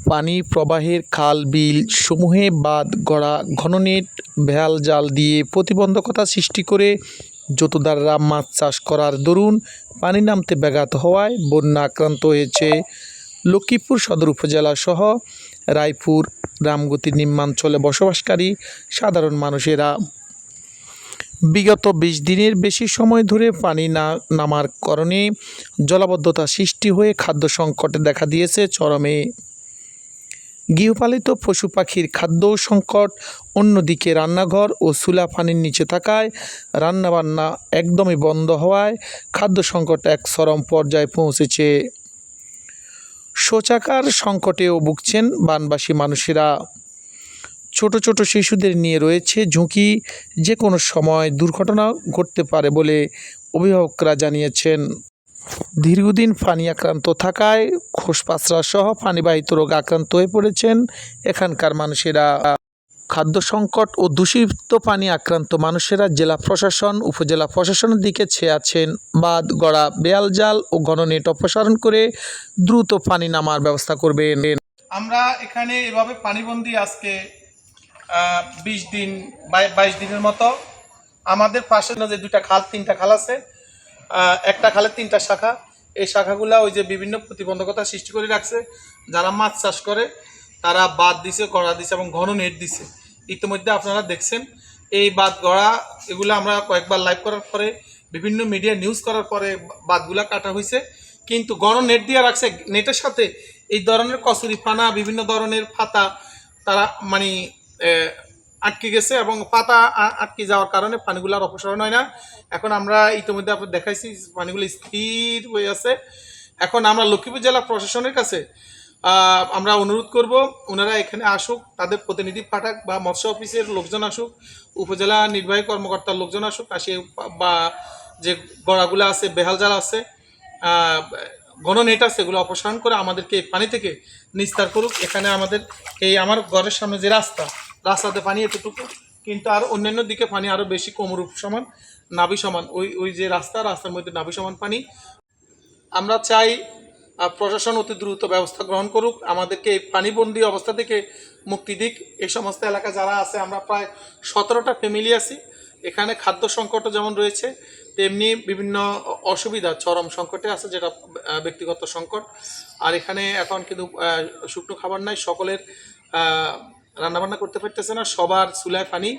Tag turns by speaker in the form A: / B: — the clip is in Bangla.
A: পানি প্রবাহের খাল বিল সমূহে বাঁধ গড়া ঘননেট ভেড়াল জাল দিয়ে প্রতিবন্ধকতা সৃষ্টি করে জোতদাররা মাছ চাষ করার দরুন পানি নামতে ব্যাঘাত হওয়ায় বন্যা আক্রান্ত হয়েছে লক্ষ্মীপুর সদর উপজেলা সহ রায়পুর রামগতি নিম্নাঞ্চলে বসবাসকারী সাধারণ মানুষেরা। বিগত ২০ দিনের বেশি সময় ধরে পানি না নামার কারণে জলাবদ্ধতা সৃষ্টি হয়ে খাদ্য সংকটে দেখা দিয়েছে চরমে। গৃহপালিত পশু পাখির খাদ্য সংকট, অন্যদিকে রান্নাঘর ও চুলা পানির নিচে থাকায় রান্নাবান্না একদমই বন্ধ হওয়ায় খাদ্য সংকট এক চরম পর্যায়ে পৌঁছেছে। শৌচাগার সংকটেও ভুগছেন বানবাসী মানুষেরা। ছোট ছোট শিশুদের নিয়ে রয়েছে ঝুঁকি, যে কোনো সময় দুর্ঘটনা ঘটতে পারে বলে অভিভাবকরা জানিয়েছেন। দীর্ঘদিন পানি আক্রান্ত থাকায় খোসপাঁচড়া সহ পানিবাহিত রোগ আক্রান্ত হয়ে পড়েছেন এখানকার মানুষেরা। খাদ্য সংকট ও দূষিত পানি আক্রান্ত মানুষেরা জেলা প্রশাসন, উপজেলা প্রশাসনের দিকে চেয়ে আছেন বাঁধ গড়া বেয়াল জাল ও ঘননেট অপসারণ করে দ্রুত পানি নামার ব্যবস্থা করবেন।
B: আমরা এখানে এভাবে পানিবন্দী আজকে ২০ দিন ২২ দিনের মতো। আমাদের পাশে যে তিনটা খাল আছে, একটা খালের ৩টা শাখা। এই শাখাগুলা ওই যে বিভিন্ন প্রতিবন্ধকতা সৃষ্টি করে রাখছে। যারা মাছ চাষ করে তারা বাঁধ দিছে, গড়া দিছে এবং ঘন নেট দিছে। ইতিমধ্যে আপনারা দেখছেন এই বাঁধ গড়া এগুলো আমরা কয়েকবার লাইভ করার পরে, বিভিন্ন মিডিয়া নিউজ করার পরে বাঁধগুলা কাটা হয়েছে, কিন্তু ঘন নেট দিয়ে রাখছে। নেটের সাথে এই ধরনের কচুরি পানা, বিভিন্ন ধরনের পাতা তারা মানে আটকে গেছে এবং পাতা আটকে যাওয়ার কারণে পানিগুলার অপসারণ হয় না। এখন আমরা ইতিমধ্যে আপনার দেখাইছি পানিগুলো স্থির হয়ে আছে। এখন আমরা লক্ষ্মীপুর জেলা প্রশাসনের কাছে আমরা অনুরোধ করব, ওনারা এখানে আসুক, তাদের প্রতিনিধি পাঠাক বা মৎস্য অফিসের লোকজন আসুক, উপজেলা নির্বাহী কর্মকর্তার লোকজন আসুক, আসে বা যে গড়াগুলো আছে, বেহাল জাল আছে, ঘন নেট আছে, এগুলো অপসারণ করে আমাদেরকে পানি থেকে নিস্তার করুক। এখানে আমাদের আমার ঘরের সামনে যে রাস্তাতে পানি এতটুকু, কিন্তু আর অন্যান্য দিকে পানি আরও বেশি, কোমরূপ সমান, নাভি সমান। ওই যে রাস্তার মধ্যে নাভি সমান পানি। আমরা চাই প্রশাসন অতি দ্রুত ব্যবস্থা গ্রহণ করুক, আমাদেরকে এই পানিবন্দী অবস্থা থেকে মুক্তি দিক। এই সমস্ত এলাকা যারা আছে, আমরা প্রায় 17টা ফ্যামিলি আছি। এখানে খাদ্য সংকটও যেমন রয়েছে, তেমনি বিভিন্ন অসুবিধা চরম সংকটে আছে, যেটা ব্যক্তিগত সংকট। আর এখানে এখন কিন্তু শুকনো খাবার নাই, সকলের রান্নাবান্না করতে পারতেছে না, সবার চুলায় পানি।